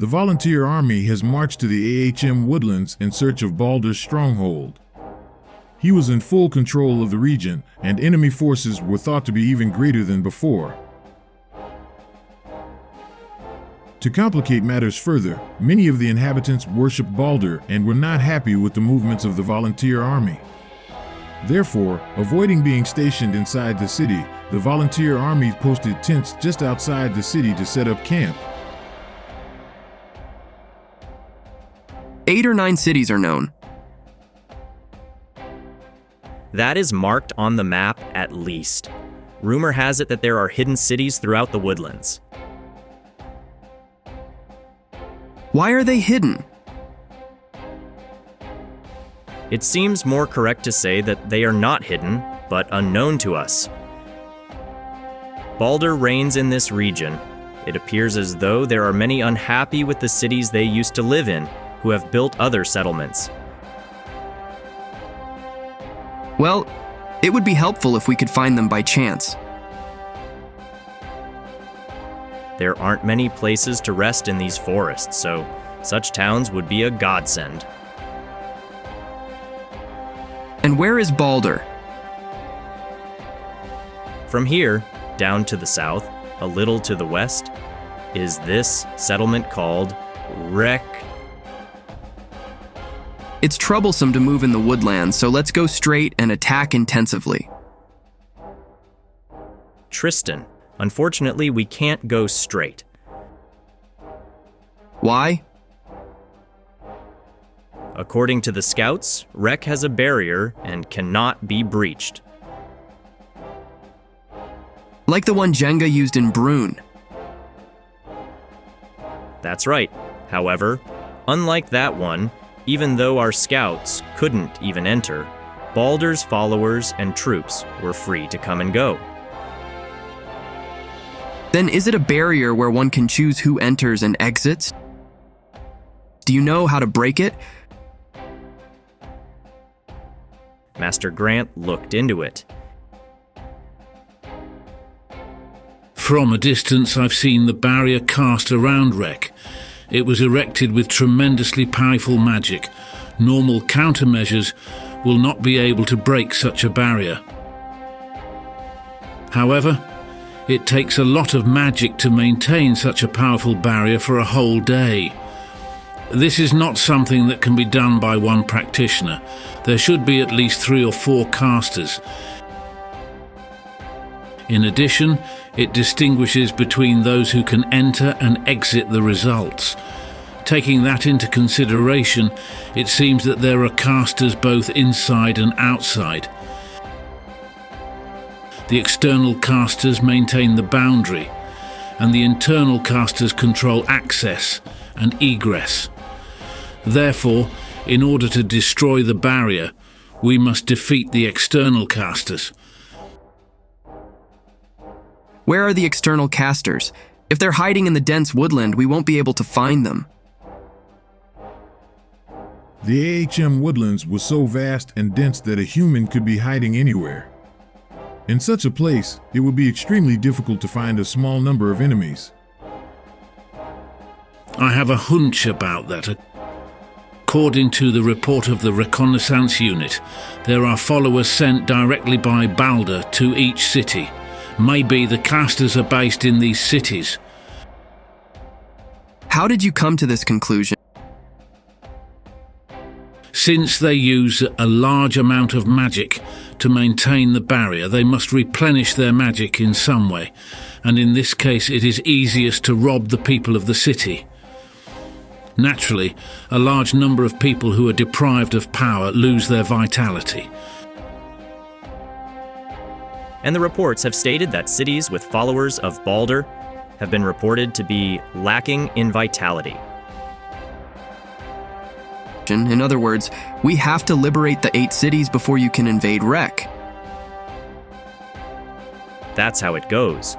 The volunteer army has marched to the AHM woodlands in search of Baldur's stronghold. He was in full control of the region, and enemy forces were thought to be even greater than before. To complicate matters further, many of the inhabitants worshipped Baldur and were not happy with the movements of the volunteer army. Therefore, avoiding being stationed inside the city, the volunteer army posted tents just outside the city to set up camp. 8 or 9 cities are known. That is marked on the map at least. Rumor has it that there are hidden cities throughout the woodlands. Why are they hidden? It seems more correct to say that they are not hidden, but unknown to us. Baldur reigns in this region. It appears as though there are many unhappy with the cities they used to live in, who have built other settlements. Well, it would be helpful if we could find them by chance. There aren't many places to rest in these forests, so such towns would be a godsend. And where is Baldur? From here, down to the south, a little to the west, is this settlement called Rek. It's troublesome to move in the woodlands, so let's go straight and attack intensively. Tristan. Unfortunately, we can't go straight. Why? According to the scouts, Rek has a barrier and cannot be breached. Like the one Jenga used in Brune. That's right. However, unlike that one, even though our scouts couldn't even enter, Baldur's followers and troops were free to come and go. Then is it a barrier where one can choose who enters and exits? Do you know how to break it? Master Grant looked into it. From a distance, I've seen the barrier cast around Rek. It was erected with tremendously powerful magic. Normal countermeasures will not be able to break such a barrier. However, it takes a lot of magic to maintain such a powerful barrier for a whole day. This is not something that can be done by one practitioner. There should be at least 3 or 4 casters. In addition, it distinguishes between those who can enter and exit the results. Taking that into consideration, it seems that there are casters both inside and outside. The external casters maintain the boundary, and the internal casters control access and egress. Therefore, in order to destroy the barrier, we must defeat the external casters. Where are the external casters? If they're hiding in the dense woodland, we won't be able to find them. The AHM woodlands was so vast and dense that a human could be hiding anywhere. In such a place, it would be extremely difficult to find a small number of enemies. I have a hunch about that. According to the report of the reconnaissance unit, there are followers sent directly by Baldur to each city. Maybe the casters are based in these cities. How did you come to this conclusion? Since they use a large amount of magic to maintain the barrier, they must replenish their magic in some way, and in this case it is easiest to rob the people of the city. Naturally, a large number of people who are deprived of power lose their vitality. And the reports have stated that cities with followers of Baldur have been reported to be lacking in vitality. In other words, we have to liberate the 8 cities before you can invade Rek. That's how it goes.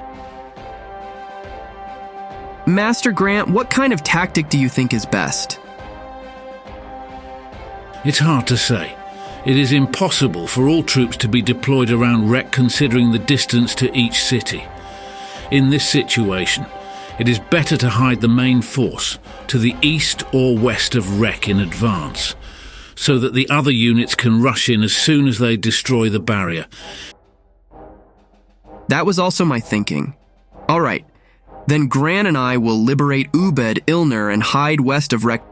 Master Grant, what kind of tactic do you think is best? It's hard to say. It is impossible for all troops to be deployed around Rek considering the distance to each city. In this situation, It is better to hide the main force to the east or west of Rek in advance, so that the other units can rush in as soon as they destroy the barrier. That was also my thinking. All right, then Gran and I will liberate Ubed, Ilner, and hide west of Rek.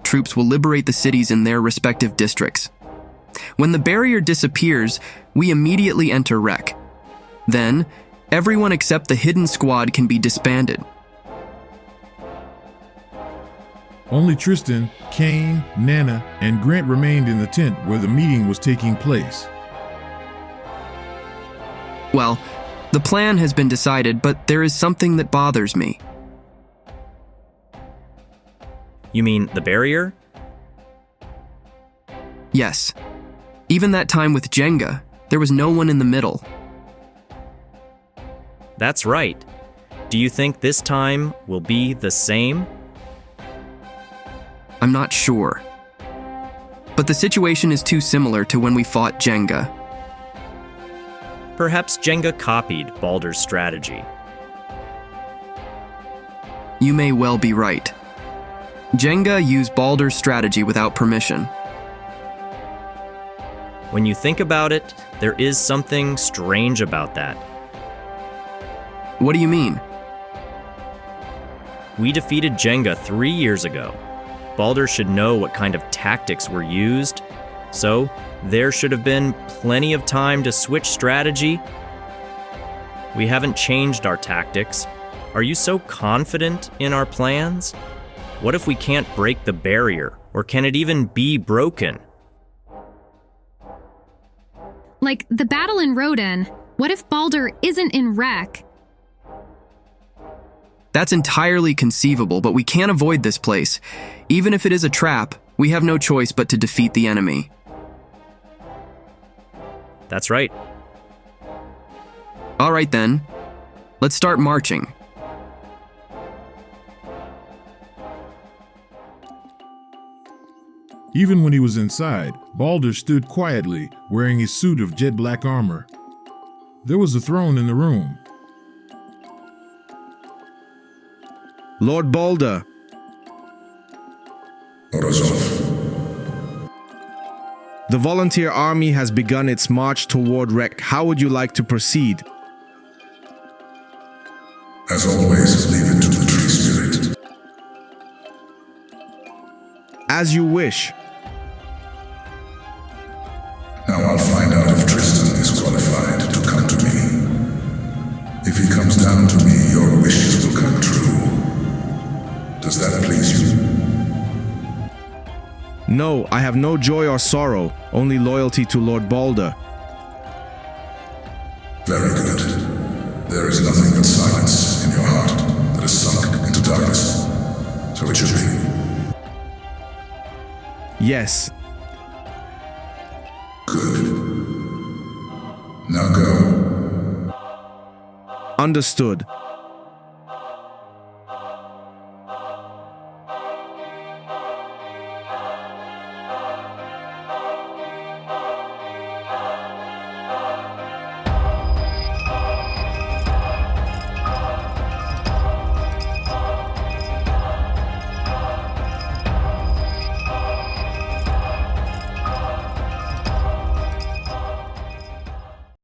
Troops will liberate the cities in their respective districts. When the barrier disappears, we immediately enter Rek. Then, everyone except the hidden squad can be disbanded. Only Tristan, Kane, Nana, and Grant remained in the tent where the meeting was taking place. Well, the plan has been decided, but there is something that bothers me. You mean the barrier? Yes. Even that time with Jenga, there was no one in the middle. That's right. Do you think this time will be the same? I'm not sure. But the situation is too similar to when we fought Jenga. Perhaps Jenga copied Baldur's strategy. You may well be right. Jenga used Baldur's strategy without permission. When you think about it, there is something strange about that. What do you mean? We defeated Jenga 3 years ago. Baldur should know what kind of tactics were used, so there should have been plenty of time to switch strategy. We haven't changed our tactics. Are you so confident in our plans? What if we can't break the barrier, or can it even be broken? Like the battle in Rodan, what if Baldur isn't in Rek? That's entirely conceivable, but we can't avoid this place. Even if it is a trap, we have no choice but to defeat the enemy. That's right. All right then, let's start marching. Even when he was inside, Baldur stood quietly, wearing his suit of jet black armor. There was a throne in the room. Lord Baldur. The volunteer army has begun its march toward Rek. How would you like to proceed? As always, leave it to the tree spirit. As you wish. Now I'll find out if Tristan is qualified to come to me. If he comes down to me, your wishes will come true. Does that please you? No, I have no joy or sorrow, only loyalty to Lord Baldur. Very good. There is nothing but silence in your heart that is sunk into darkness. So it should be. Yes. Good. Now go. Understood.